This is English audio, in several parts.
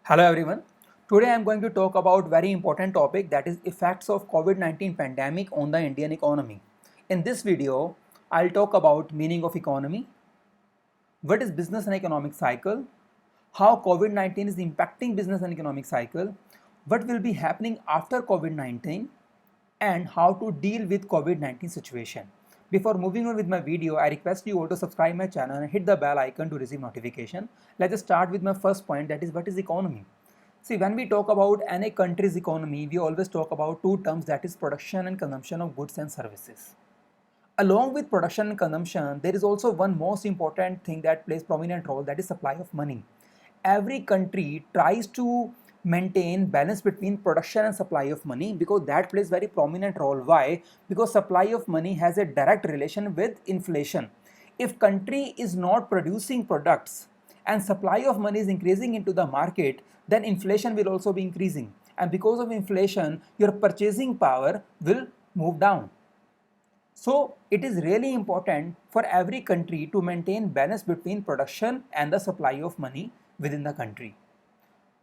Hello everyone. Today I am going to talk about very important topic, that is effects of COVID-19 pandemic on the Indian economy. In this video, I'll talk about meaning of economy, what is business and economic cycle, how COVID-19 is impacting business and economic cycle, what will be happening after COVID-19, and how to deal with COVID-19 situation. Before moving on with my video, I request you all to subscribe my channel and hit the bell icon to receive notification. Let's start with my first point, that is what is economy. See, when we talk about any country's economy, we always talk about two terms, that is production and consumption of goods and services. Along with production and consumption, there is also one most important thing that plays prominent role, that is supply of money. Every country tries to maintain balance between production and supply of money because that plays very prominent role. Why? Because supply of money has a direct relation with inflation. If country is not producing products and supply of money is increasing into the market, then inflation will also be increasing, and because of inflation your purchasing power will move down. So it is really important for every country to maintain balance between production and the supply of money within the country.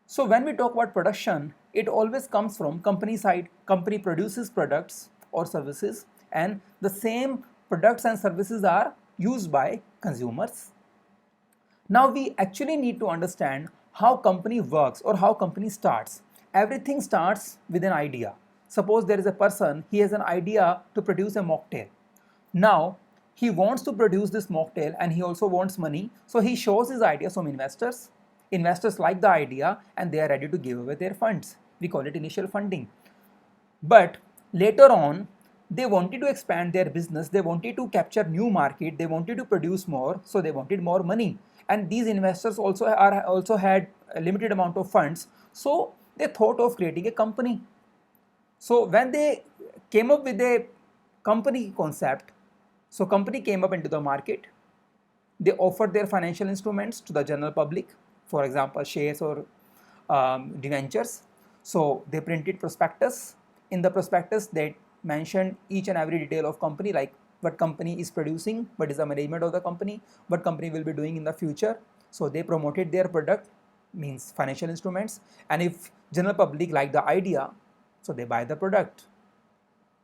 So when we talk about production, it always comes from company side. Company produces products or services, and the same products and services are used by consumers. Now we actually need to understand how company works or how company starts. Everything starts with an idea. Suppose there is a person, he has an idea to produce a mocktail. Now he wants to produce this mocktail and he also wants money. So he shows his idea to some investors. Investors like the idea and they are ready to give away their funds. We call it initial funding. But later on, they wanted to expand their business, they wanted to capture new market, they wanted to produce more, so they wanted more money. And these investors also had a limited amount of funds, so they thought of creating a company. So when they came up with a company concept, so company came up into the market, they offered their financial instruments to the general public, for example shares or debentures. So they printed prospectus. In the prospectus they mentioned each and every detail of company, like what company is producing, what is the management of the company, what company will be doing in the future. So they promoted their product, means financial instruments, and if general public like the idea, so they buy the product.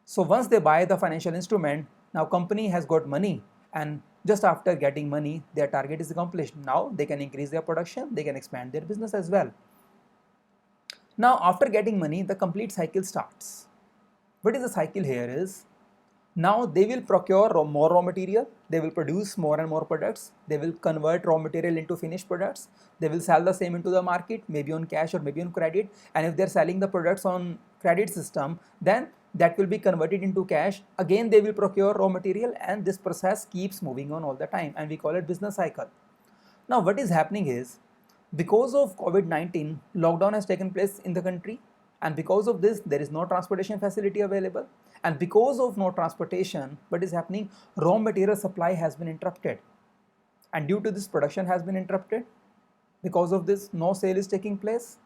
So once they buy the financial instrument, now company has got money, and just after getting money their target is accomplished. Now they can increase their production, they can expand their business as well. Now after getting money, the complete cycle starts. What is the cycle here is, now they will procure more raw material, they will produce more and more products, they will convert raw material into finished products, they will sell the same into the market, maybe on cash or maybe on credit. And if they're selling the products on credit system, then that will be converted into cash. Again they will procure raw material, and this process keeps moving on all the time, and we call it business cycle. Now what is happening is, because of COVID-19, lockdown has taken place in the country, and because of this there is no transportation facility available, and because of no transportation, what is happening, raw material supply has been interrupted, and due to this production has been interrupted. Because of this no sale is taking place,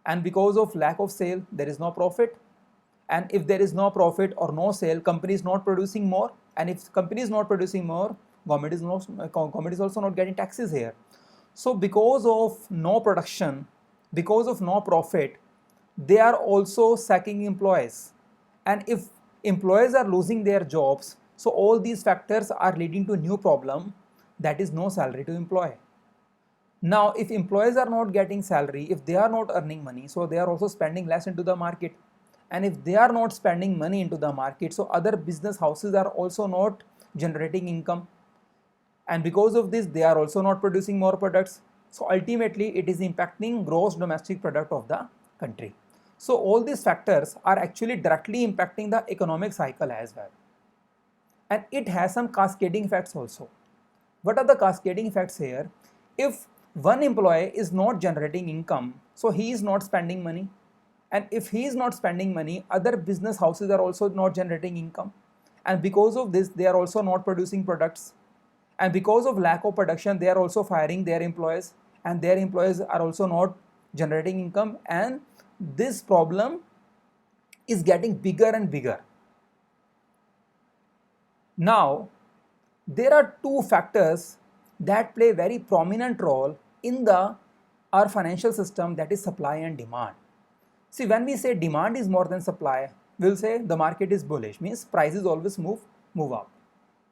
and because of lack of sale there is no profit, and if there is no profit or no sale, company is not producing more, and if company is not producing more, government is also not getting taxes here. So because of no production, because of no profit, they are also sacking employees, and if employees are losing their jobs, so all these factors are leading to a new problem, that is no salary to employ. Now if employees are not getting salary, if they are not earning money, so they are also spending less into the market, and if they are not spending money into the market, so other business houses are also not generating income, and because of this they are also not producing more products. So ultimately it is impacting gross domestic product of the country. So all these factors are actually directly impacting the economic cycle as well, and it has some cascading effects also. What are the cascading effects here? If one employee is not generating income, so he is not spending money, and if he is not spending money, other business houses are also not generating income, and because of this they are also not producing products, and because of lack of production they are also firing their employees, and their employees are also not generating income, and this problem is getting bigger and bigger. Now there are two factors that play very prominent role in the our financial system, that is supply and demand. See, when we say demand is more than supply, we'll say the market is bullish, means prices always move up.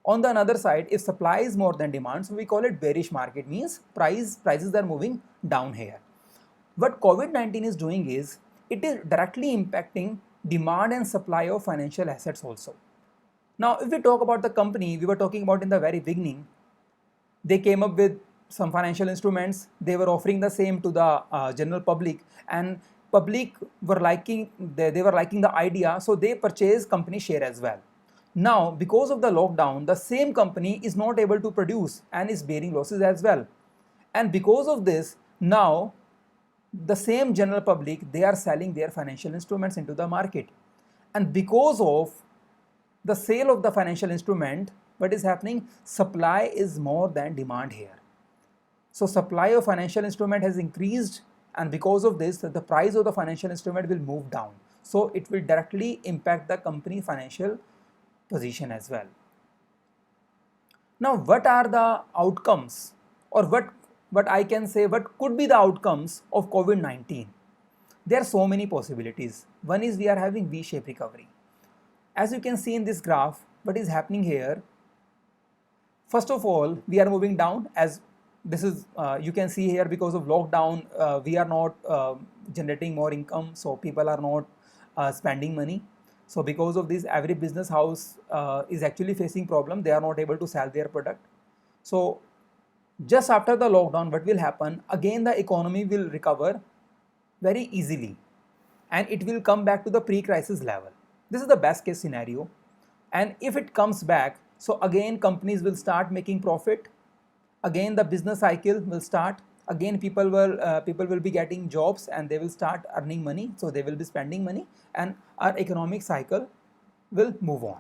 On the other side, if supply is more than demand, so we call it bearish market, means prices are moving down here. What COVID-19 is doing is, it is directly impacting demand and supply of financial assets also. Now, if we talk about the company we were talking about in the very beginning, they came up with some financial instruments. They were offering the same to the general public, and public were liking they were liking the idea, so they purchased company share as well. Now, because of the lockdown, the same company is not able to produce and is bearing losses as well. And because of this, now the same general public, they are selling their financial instruments into the market. And because of the sale of the financial instrument, what is happening? Supply is more than demand here. So supply of financial instrument has increased, and because of this, the price of the financial instrument will move down. So it will directly impact the company financial position as well. Now, what are the outcomes, or what I can say, what could be the outcomes of COVID-19? There are so many possibilities. One is we are having V-shaped recovery. As you can see in this graph, what is happening here? First of all, we are moving down, as this is you can see here, because of lockdown we are not generating more income, so people are not spending money. So because of this, every business house is actually facing problem. They are not able to sell their product. So just after the lockdown, what will happen? Again, the economy will recover very easily, and it will come back to the pre-crisis level. This is the best case scenario. And if it comes back, so again companies will start making profit. Again the business cycle will start. Again people will be getting jobs, and they will start earning money, so they will be spending money, and our economic cycle will move on.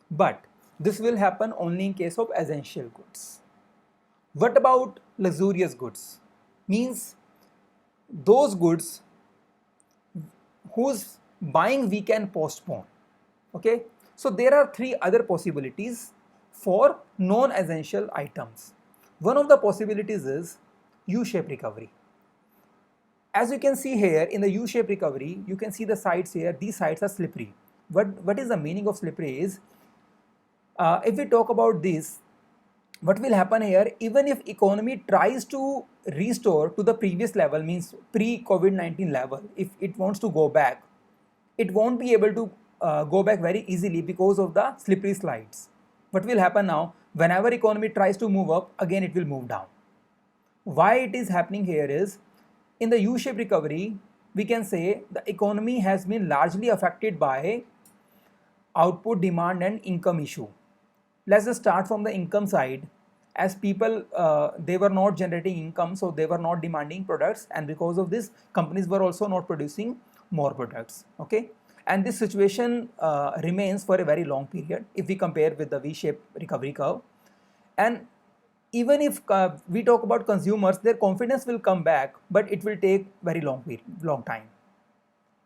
But this will happen only in case of essential goods. What about luxurious goods? Means those goods whose buying we can postpone. Okay, so there are three other possibilities for non-essential items. One of the possibilities is U-shaped recovery. As you can see here in the U-shaped recovery, you can see the sides here. These sides are slippery. What is the meaning of slippery is, if we talk about this, what will happen here? Even if economy tries to restore to the previous level, means pre-COVID-19 level, if it wants to go back, it won't be able to go back very easily because of the slippery slides. What will happen now? Whenever economy tries to move up, again it will move down. Why it is happening here is, in the U-shaped recovery, we can say the economy has been largely affected by output, demand and income issue. Let's just start from the income side. As people, they were not generating income, so they were not demanding products, and because of this, companies were also not producing more products. Okay, and this situation remains for a very long period if we compare with the V-shaped recovery curve. And even if we talk about consumers, their confidence will come back, but it will take very long time.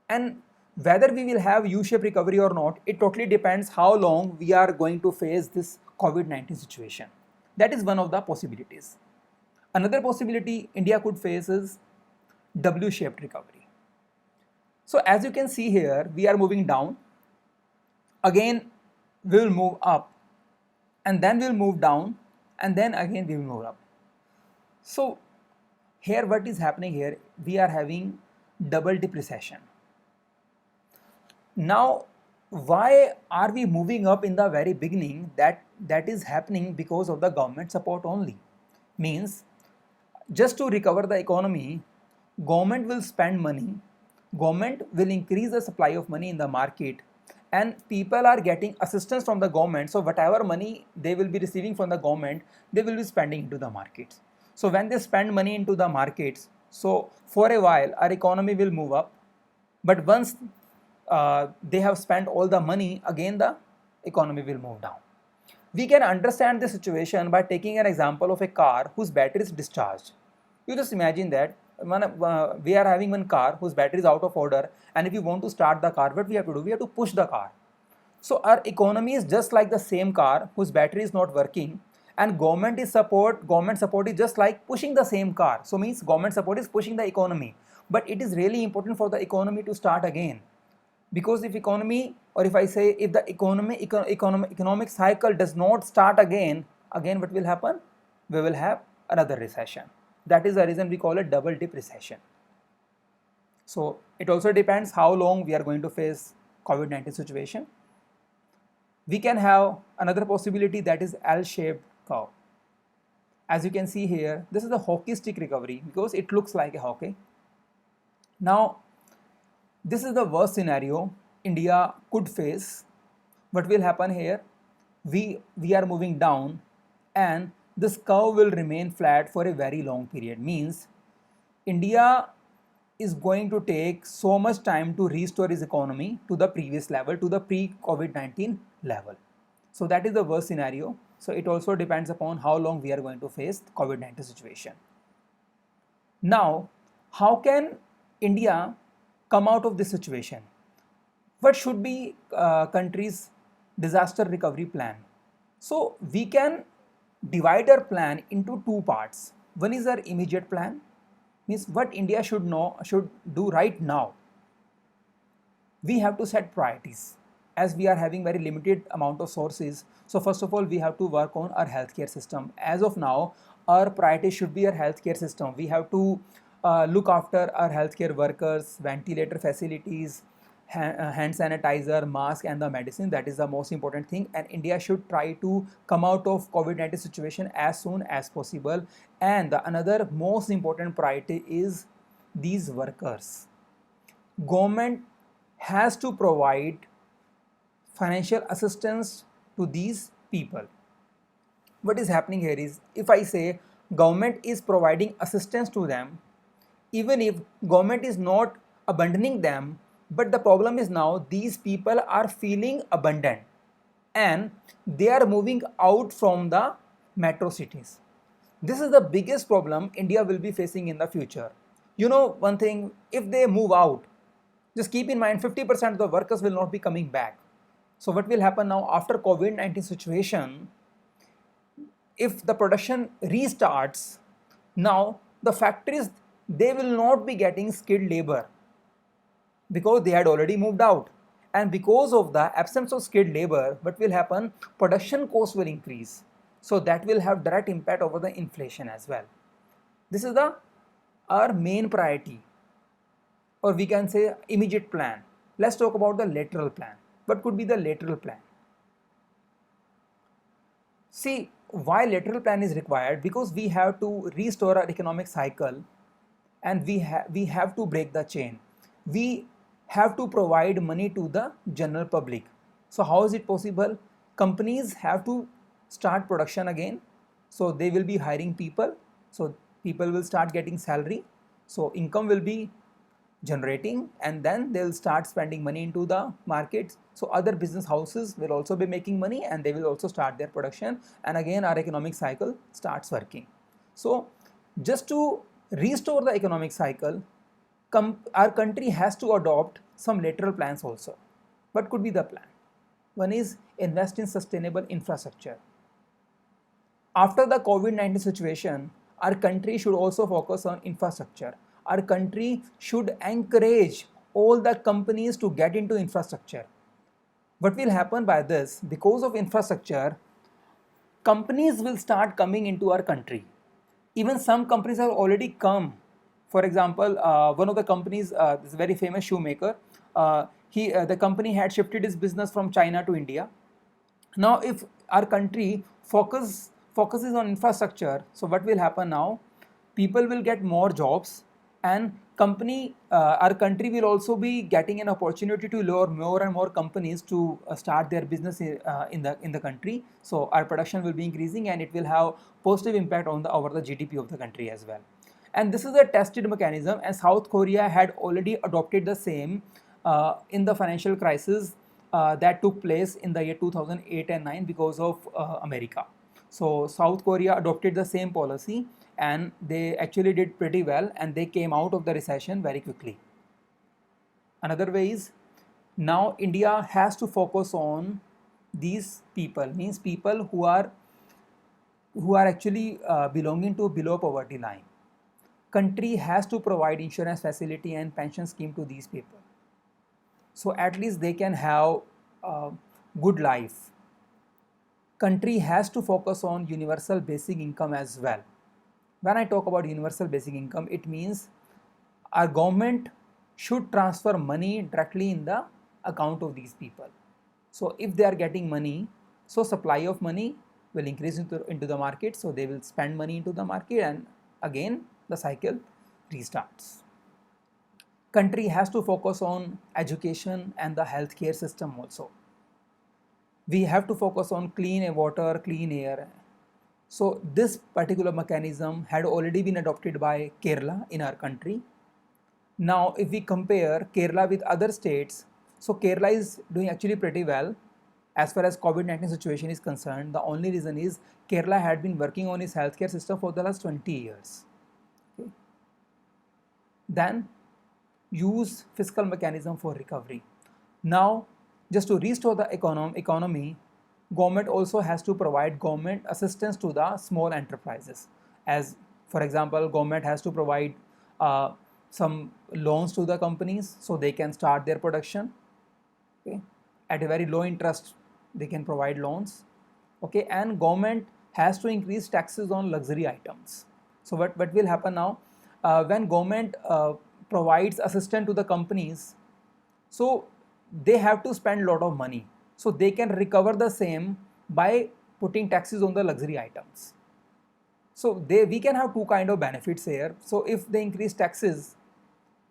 And whether we will have U-shaped recovery or not, it totally depends how long we are going to face this COVID-19 situation. That is one of the possibilities. Another possibility India could face is W-shaped recovery. So as you can see here, we are moving down. Again, we will move up, and then we will move down, and then again we will move up. So here what is happening here? We are having double dip recession. Now, why are we moving up in the very beginning? That is happening because of the government support only. Means, just to recover the economy, government will spend money, government will increase the supply of money in the market, and people are getting assistance from the government. So whatever money they will be receiving from the government, they will be spending into the markets. So when they spend money into the markets, so for a while our economy will move up, but once they have spent all the money, again the economy will move down. We can understand this situation by taking an example of a car whose battery is discharged. You just imagine that we are having one car whose battery is out of order, and if you want to start the car, what we have to do? We have to push the car. So our economy is just like the same car whose battery is not working, And government support is just like pushing the same car. So means government support is pushing the economy, but it is really important for the economy to start again. Because if economy, or if I say if the economic cycle does not start again, what will happen? We will have another recession. That is the reason we call it double dip recession. So it also depends how long we are going to face COVID-19 situation. We can have another possibility, that is L-shaped curve. As you can see here, this is the hockey stick recovery because it looks like a hockey. Now, this is the worst scenario India could face. What will happen here? We are moving down, and this curve will remain flat for a very long period. Means India is going to take so much time to restore its economy to the previous level, to the pre-COVID-19 level. So that is the worst scenario. So it also depends upon how long we are going to face the COVID-19 situation. Now, how can India come out of this situation? What should be country's disaster recovery plan? So we can divide our plan into two parts. One is our immediate plan, means what India should do right now. We have to set priorities as we are having very limited amount of sources. So first of all, we have to work on our healthcare system. As of now, our priority should be our healthcare system. We have to look after our healthcare workers, ventilator facilities, hand sanitizer, mask, and the medicine. That is the most important thing, and India should try to come out of COVID-19 situation as soon as possible. And another most important priority is these workers. Government has to provide financial assistance to these people. What is happening here is, if I say government is providing assistance to them, even if government is not abandoning them, but the problem is now these people are feeling abandoned and they are moving out from the metro cities. This is the biggest problem India will be facing in the future. You know one thing, if they move out, just keep in mind 50% of the workers will not be coming back. So what will happen now after COVID-19 situation? If the production restarts, now the factories, they will not be getting skilled labor because they had already moved out. And because of the absence of skilled labor, what will happen? Production costs will increase. So that will have direct impact over the inflation as well. This is our main priority, or we can say immediate plan. Let's talk about the lateral plan. What could be the lateral plan? See, why lateral plan is required? Because we have to restore our economic cycle, and we have to break the chain. We have to provide money to the general public. So how is it possible? Companies have to start production again, so they will be hiring people, so people will start getting salary, so income will be generating, and then they'll start spending money into the markets. So other business houses will also be making money, and they will also start their production, and again our economic cycle starts working. So just to restore the economic cycle, our country has to adopt some lateral plans also. What could be the plan? One is invest in sustainable infrastructure. After the COVID-19 situation, our country should also focus on infrastructure. Our country should encourage all the companies to get into infrastructure. What will happen by this? Because of infrastructure, companies will start coming into our country. Even some companies have already come. For example, one of the companies, this very famous shoemaker, the company had shifted its business from China to India. Now, if our country focuses on infrastructure, so what will happen now? People will get more jobs, and our country will also be getting an opportunity to lure more and more companies to start their business in the country. So our production will be increasing, and it will have positive impact over the GDP of the country as well. And this is a tested mechanism, and South Korea had already adopted the same in the financial crisis that took place in the year 2008 and 9 because of America. So South Korea adopted the same policy, and they actually did pretty well, and they came out of the recession very quickly. Another way is, now India has to focus on these people, means people who are who are actually belonging to below poverty line. Country has to provide insurance facility and pension scheme to these people, so at least they can have a good life. Country has to focus on universal basic income as well. When I talk about universal basic income, it means our government should transfer money directly in the account of these people. So if they are getting money, so supply of money will increase into the market, so they will spend money into the market, and again the cycle restarts. Country has to focus on education and the healthcare system also. We have to focus on clean water, clean air. So this particular mechanism had already been adopted by Kerala in our country. Now if we compare Kerala with other states, so Kerala is doing actually pretty well as far as COVID-19 situation is concerned. The only reason is Kerala had been working on its healthcare system for the last 20 years. Okay. Then use fiscal mechanism for recovery. Now, just to restore the economy, government also has to provide government assistance to the small enterprises. As for example, government has to provide some loans to the companies so they can start their production. Okay, at a very low interest, they can provide loans. Okay, and government has to increase taxes on luxury items. So what will happen now, when government provides assistance to the companies, so they have to spend a lot of money, so they can recover the same by putting taxes on the luxury items. So we can have two kind of benefits here. So if they increase taxes,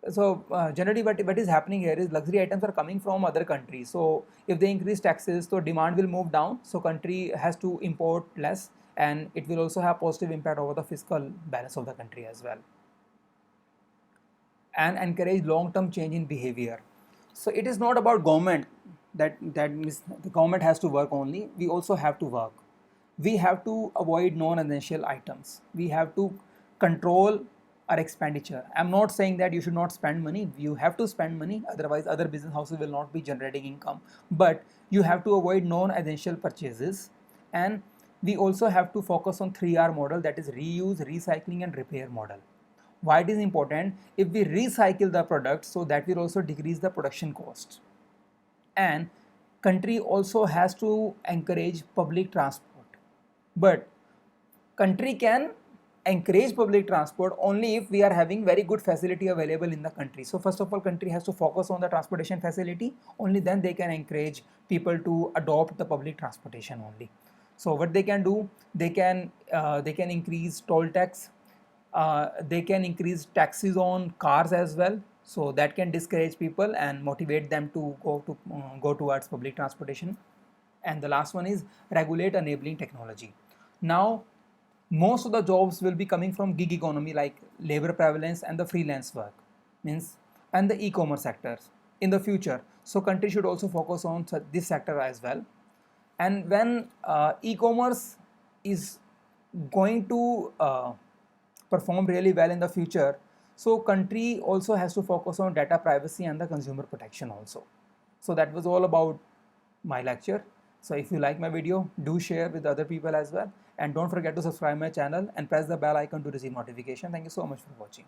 so generally what is happening here is luxury items are coming from other countries. So if they increase taxes, so demand will move down, so country has to import less, and it will also have positive impact over the fiscal balance of the country as well. And encourage long-term change in behavior. So it is not about government, that means the government has to work only. We also have to work. We have to avoid non-essential items. We have to control our expenditure. I'm not saying that you should not spend money. You have to spend money, otherwise other business houses will not be generating income. But you have to avoid non-essential purchases. And we also have to focus on 3R model, that is reuse, recycling and repair model. Why it is important? If we recycle the product, so that will also decrease the production cost. And country also has to encourage public transport. But country can encourage public transport only if we are having very good facility available in the country. So first of all, country has to focus on the transportation facility, only then they can encourage people to adopt the public transportation only. So what they can do, they can increase toll tax, they can increase taxes on cars as well, so that can discourage people and motivate them to go towards public transportation. And the last one is regulate enabling technology. Now most of the jobs will be coming from gig economy, like labor prevalence and the freelance work, means, and the e-commerce sectors in the future. So country should also focus on this sector as well. And when e-commerce is going to perform really well in the future, so country also has to focus on data privacy and the consumer protection also. So that was all about my lecture. So if you like my video, do share with other people as well, and don't forget to subscribe my channel and press the bell icon to receive notification. Thank you so much for watching.